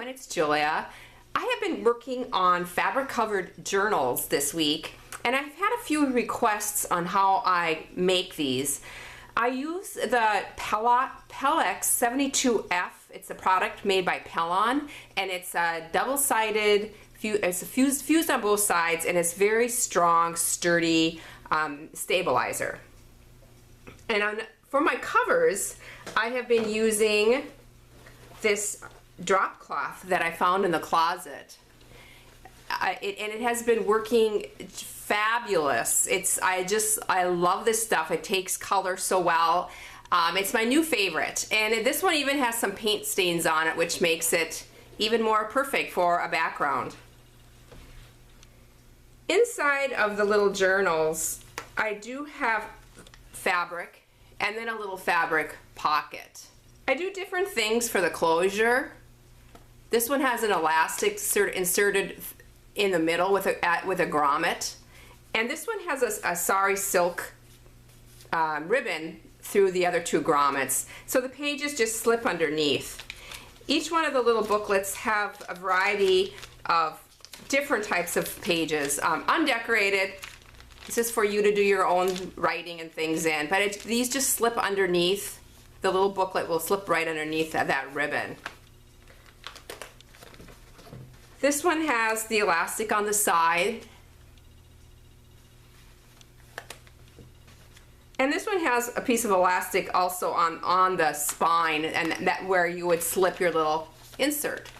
everyone, it's Julia. I have been working on fabric covered journals this week, and I've had a few requests on how I make these. I use the Peltex 72F. It's a product made by Pellon, and it's a double-sided, it's fused on both sides, and it's very strong, sturdy stabilizer. And for my covers, I have been using this drop cloth that I found in the closet. And it has been working fabulous. I love this stuff. It takes color so well. It's my new favorite. And this one even has some paint stains on it, which makes it even more perfect for a background. Inside of the little journals, I do have fabric and then a little fabric pocket. I do different things for the closure. This one has an elastic inserted in the middle with a grommet, and this one has a sari silk ribbon through the other two grommets, so the pages just slip underneath. Each one of the little booklets have a variety of different types of pages, undecorated. This is for you to do your own writing and things in, but these just slip underneath. The little booklet will slip right underneath that ribbon. This one has the elastic on the side. And this one has a piece of elastic also on the spine, and that where you would slip your little insert.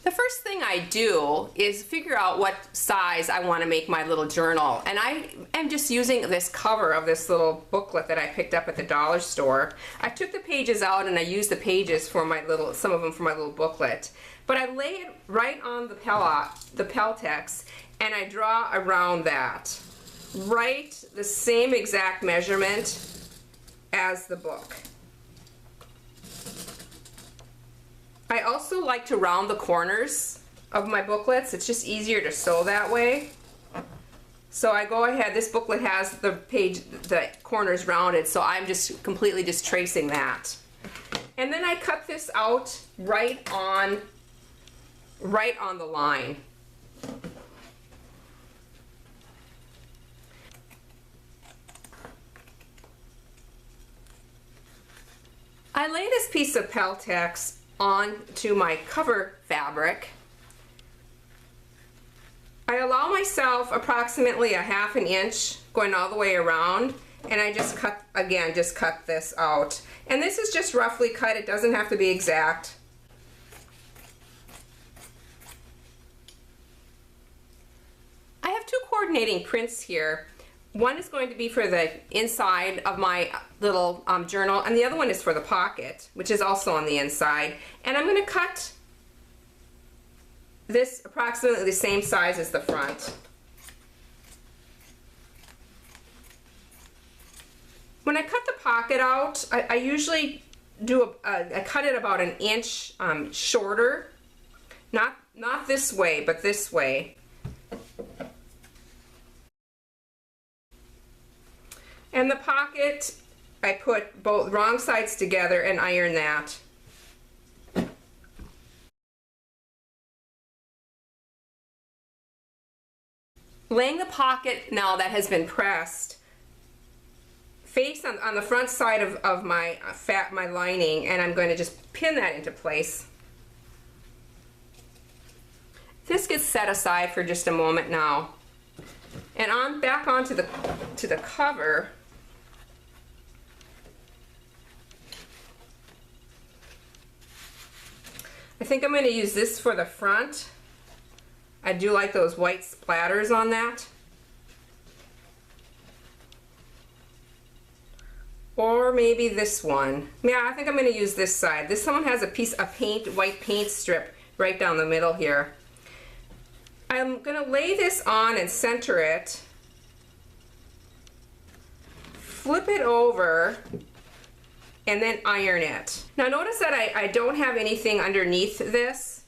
The first thing I do is figure out what size I want to make my little journal, and I am just using this cover of this little booklet that I picked up at the dollar store. I took the pages out and I used the pages for some of them for my little booklet, but I lay it right on the Peltex and I draw around that, right the same exact measurement as the book. I also like to round the corners of my booklets. It's just easier to sew that way. So I go ahead, this booklet has the corners rounded, so I'm just completely tracing that. And then I cut this out right on the line. I lay this piece of Peltex onto my cover fabric. I allow myself approximately a ½ inch going all the way around, and I just cut this out. And this is just roughly cut, it doesn't have to be exact. I have two coordinating prints here. One is going to be for the inside of my little journal, and the other one is for the pocket, which is also on the inside. And I'm going to cut this approximately the same size as the front. When I cut the pocket out, I usually do I cut it about an inch shorter, not this way, but this way. And the pocket, I put both wrong sides together and iron that. Laying the pocket now that has been pressed, face on the front side of my lining, and I'm going to just pin that into place. This gets set aside for just a moment now. And back onto the cover. I think I'm going to use this for the front. I do like those white splatters on that. Or maybe this one. Yeah, I think I'm going to use this side. This one has a piece of white paint strip right down the middle here. I'm going to lay this on and center it. Flip it over and then iron it. Now notice that I don't have anything underneath this.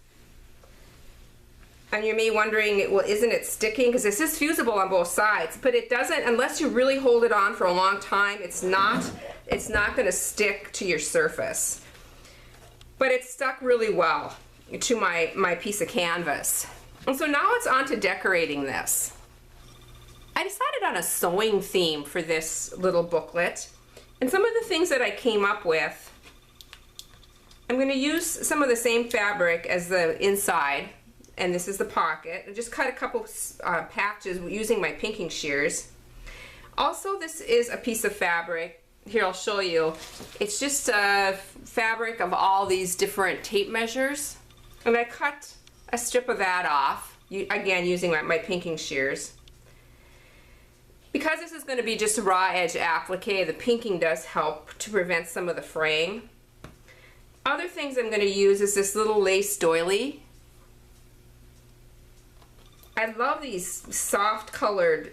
And you may be wondering, well, isn't it sticking? Because this is fusible on both sides, but it doesn't, unless you really hold it on for a long time, it's not going to stick to your surface. But it stuck really well to my piece of canvas. And so now it's on to decorating this. I decided on a sewing theme for this little booklet. And some of the things that I came up with, I'm going to use some of the same fabric as the inside. And this is the pocket. I just cut a couple patches using my pinking shears. Also, this is a piece of fabric. Here, I'll show you. It's just a fabric of all these different tape measures. And I cut a strip of that off, again using my pinking shears. Because this is going to be just a raw edge applique, the pinking does help to prevent some of the fraying. Other things I'm going to use is this little lace doily. I love these soft colored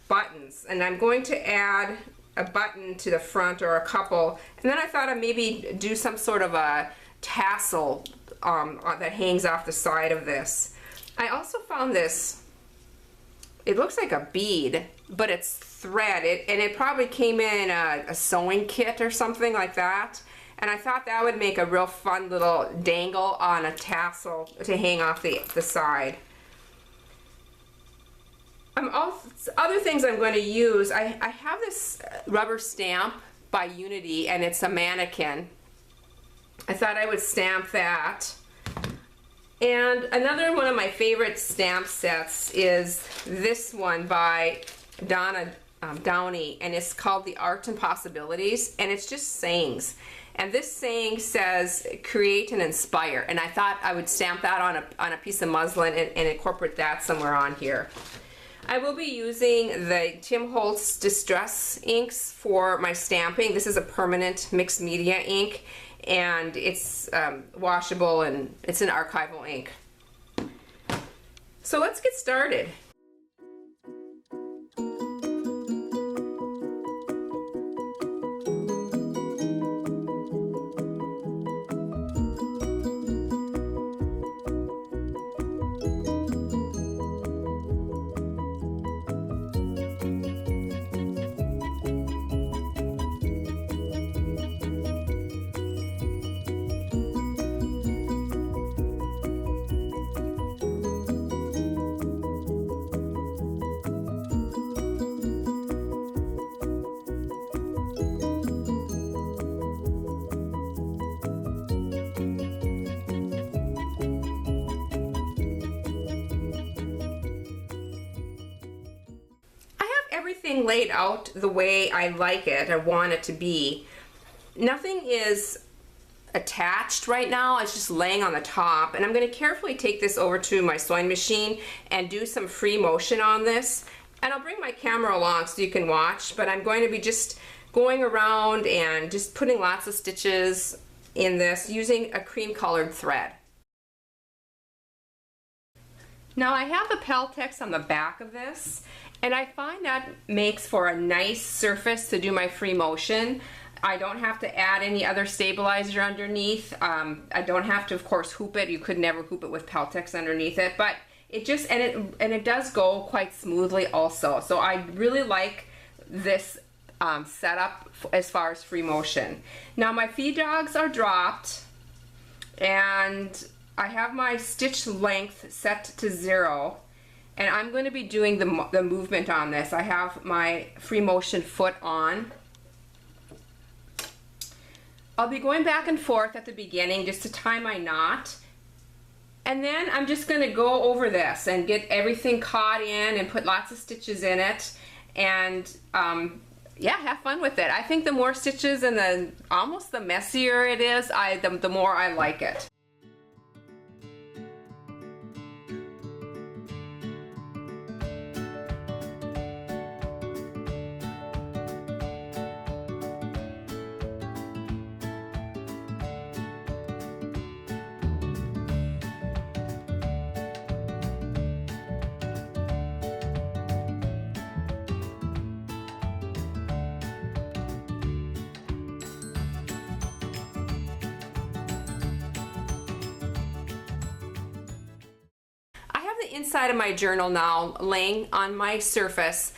buttons, and I'm going to add a button to the front or a couple, and then I thought I'd maybe do some sort of a tassel that hangs off the side of this. I also found this, it looks like a bead, but it's thread, and it probably came in a sewing kit or something like that, and I thought that would make a real fun little dangle on a tassel to hang off the side. Other things I'm going to use, I have this rubber stamp by Unity, and it's a mannequin. I thought I would stamp that. And another one of my favorite stamp sets is this one by Donna Downey, and it's called The Art and Possibilities, and it's just sayings. And this saying says, create and inspire, and I thought I would stamp that on a piece of muslin and incorporate that somewhere on here. I will be using the Tim Holtz Distress inks for my stamping. This is a permanent mixed media ink, and it's washable, and it's an archival ink. So let's get started. Everything laid out the way I like it, I want it to be. Nothing is attached right now, it's just laying on the top, and I'm going to carefully take this over to my sewing machine and do some free motion on this, and I'll bring my camera along so you can watch, but I'm going to be just going around and just putting lots of stitches in this using a cream colored thread. Now I have the Peltex on the back of this, and I find that makes for a nice surface to do my free motion. I don't have to add any other stabilizer underneath. I don't have to, of course, hoop it. You could never hoop it with Peltex underneath it, but it just, and it does go quite smoothly also. So I really like this setup as far as free motion. Now my feed dogs are dropped, and I have my stitch length set to 0, and I'm going to be doing the movement on this. I have my free motion foot on. I'll be going back and forth at the beginning just to tie my knot, and then I'm just going to go over this and get everything caught in and put lots of stitches in it, and yeah, have fun with it. I think the more stitches and almost the messier it is, the more I like it. inside of my journal now, laying on my surface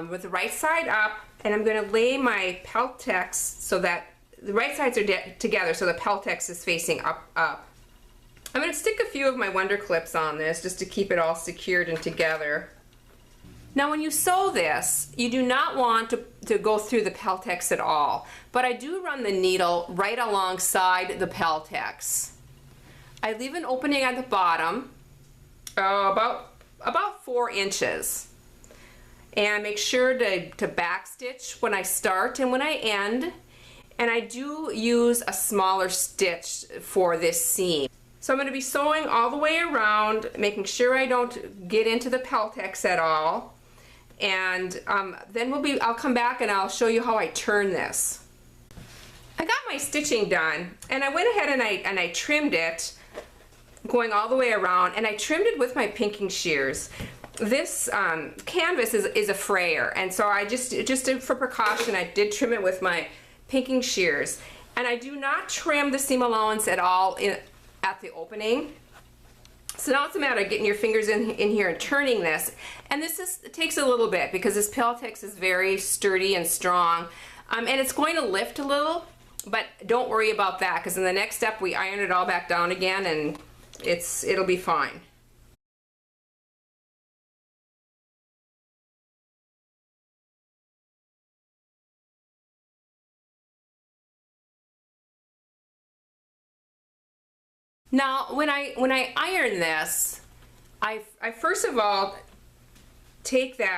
with the right side up, and I'm going to lay my Peltex so that the right sides are together, so the Peltex is facing up. I'm going to stick a few of my Wonder Clips on this just to keep it all secured and together. Now when you sew this, you do not want to go through the Peltex at all, but I do run the needle right alongside the Peltex. I leave an opening at the bottom, about 4 inches. And make sure to back stitch when I start and when I end. And I do use a smaller stitch for this seam. So I'm going to be sewing all the way around, making sure I don't get into the Peltex at all. And then I'll come back and I'll show you how I turn this. I got my stitching done, and I went ahead and I trimmed it going all the way around, and I trimmed it with my pinking shears. This canvas is a frayer, and so I just for precaution, I did trim it with my pinking shears. And I do not trim the seam allowance at all at the opening. So now it's a matter of getting your fingers in here and turning this. And it takes a little bit because this Peltex is very sturdy and strong. And it's going to lift a little, but don't worry about that, because in the next step we iron it all back down again, and it'll be fine. Now, when I iron this, I first of all take the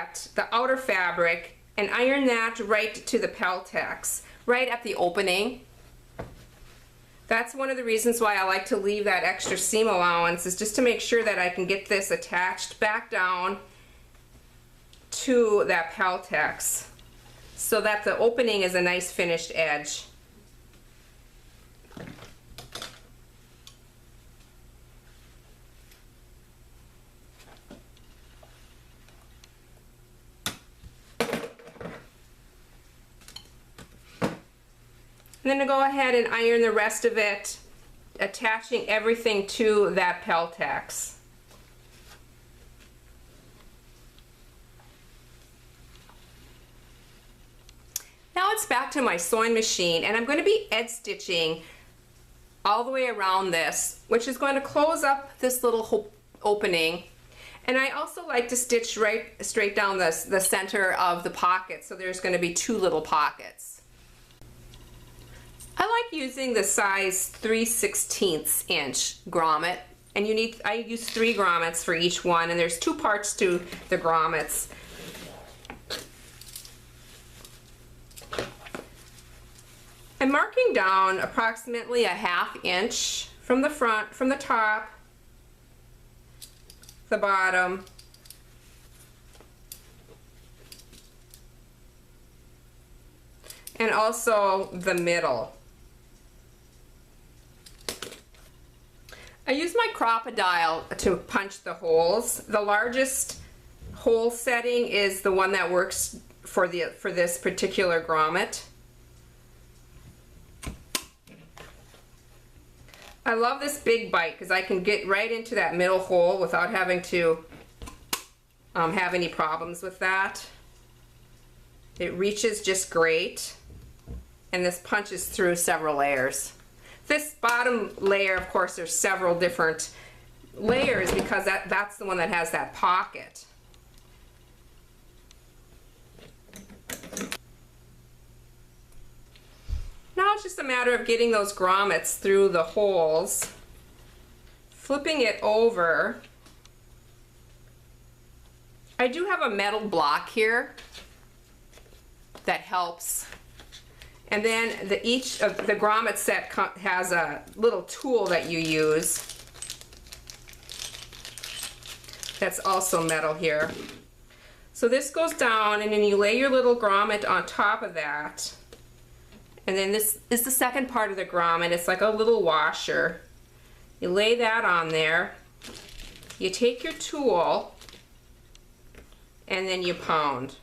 outer fabric and iron that right to the Peltex, right at the opening. That's one of the reasons why I like to leave that extra seam allowance, is just to make sure that I can get this attached back down to that Peltex so that the opening is a nice finished edge. And then to go ahead and iron the rest of it, attaching everything to that Peltex. Now it's back to my sewing machine, and I'm going to be edge stitching all the way around this, which is going to close up this little opening. And I also like to stitch right straight down the center of the pocket, so there's going to be 2 little pockets. I like using the size 3/16 inch grommet, and I use 3 grommets for each one, and there's 2 parts to the grommets. I'm marking down approximately a 1/2 inch from the front, from the top, the bottom, and also the middle. I use my crocodile to punch the holes. The largest hole setting is the one that works for this particular grommet. I love this big bite because I can get right into that middle hole without having to have any problems with that. It reaches just great, and this punches through several layers. This bottom layer, of course, there's several different layers because that's the one that has that pocket. Now it's just a matter of getting those grommets through the holes, flipping it over. I do have a metal block here that helps. And then each of the grommet set has a little tool that you use that's also metal here. So this goes down, and then you lay your little grommet on top of that. And then this is the second part of the grommet. It's like a little washer. You lay that on there. You take your tool, and then you pound.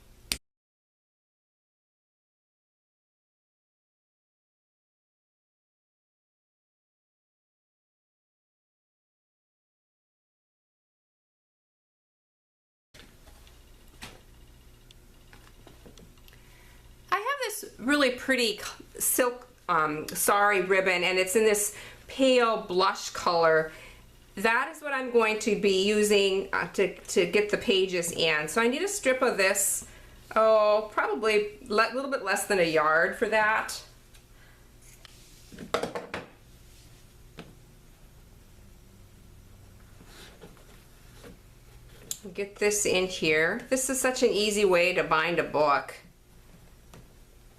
really pretty silk sari ribbon, and it's in this pale blush color. That is what I'm going to be using to get the pages in. So I need a strip of this, probably a little bit less than a yard for that. Get this in here. This is such an easy way to bind a book.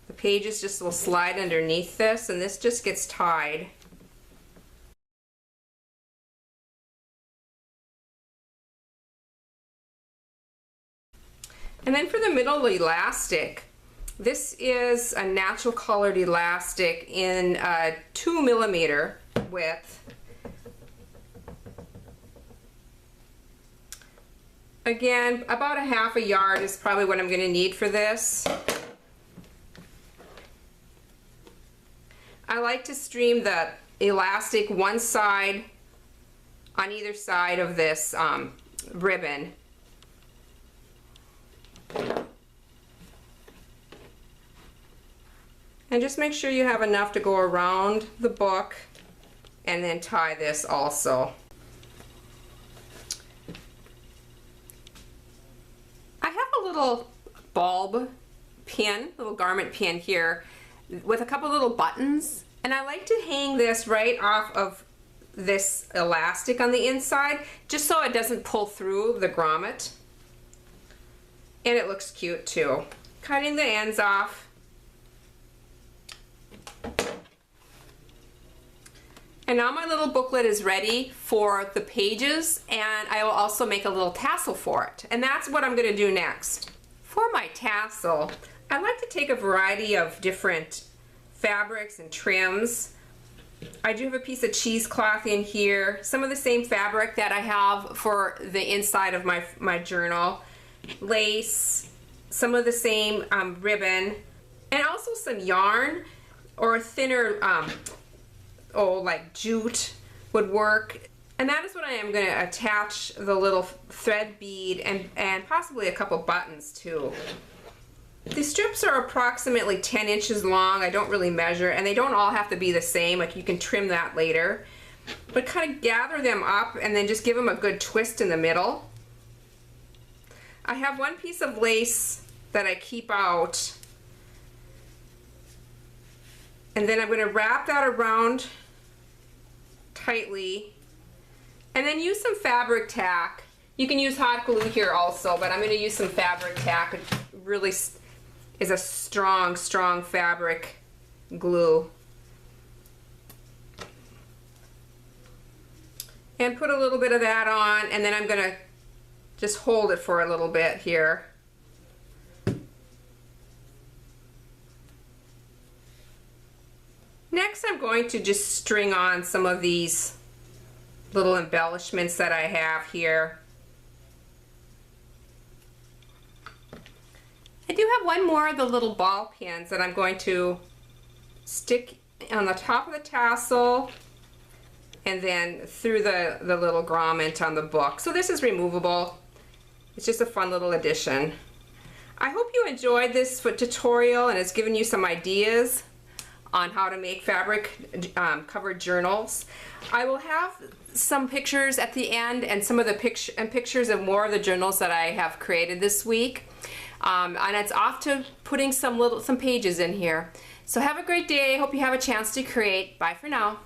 The pages just will slide underneath this, and this just gets tied. And then for the middle elastic, this is a natural colored elastic in a 2mm width. Again, about a half a yard is probably what I'm going to need for this. I like to stream the elastic one side on either side of this ribbon. And just make sure you have enough to go around the book, and then tie this also. I have a little bulb pin, little garment pin here with a couple little buttons, and I like to hang this right off of this elastic on the inside just so it doesn't pull through the grommet. And it looks cute too. Cutting the ends off. And now my little booklet is ready for the pages, and I will also make a little tassel for it. And that's what I'm going to do next. For my tassel, I like to take a variety of different fabrics and trims. I do have a piece of cheesecloth in here, some of the same fabric that I have for the inside of my journal, lace, some of the same ribbon, and also some yarn or thinner like jute would work. And that is what I am going to attach the little thread bead and possibly a couple buttons too. The strips are approximately 10 inches long. I don't really measure, and they don't all have to be the same. Like, you can trim that later. But kind of gather them up and then just give them a good twist in the middle. I have one piece of lace that I keep out, and then I'm going to wrap that around tightly, and then use some fabric tack. You can use hot glue here also, but I'm going to use some fabric tack. It really is a strong fabric glue. And put a little bit of that on, and then I'm going to just hold it for a little bit here. Next, I'm going to just string on some of these little embellishments that I have here. I do have one more of the little ball pins that I'm going to stick on the top of the tassel and then through the little grommet on the book. So this is removable. It's just a fun little addition. I hope you enjoyed this tutorial and it's given you some ideas on how to make fabric covered journals. I will have some pictures at the end and some of the pictures of more of the journals that I have created this week. And it's off to putting some pages in here. So have a great day. Hope you have a chance to create. Bye for now.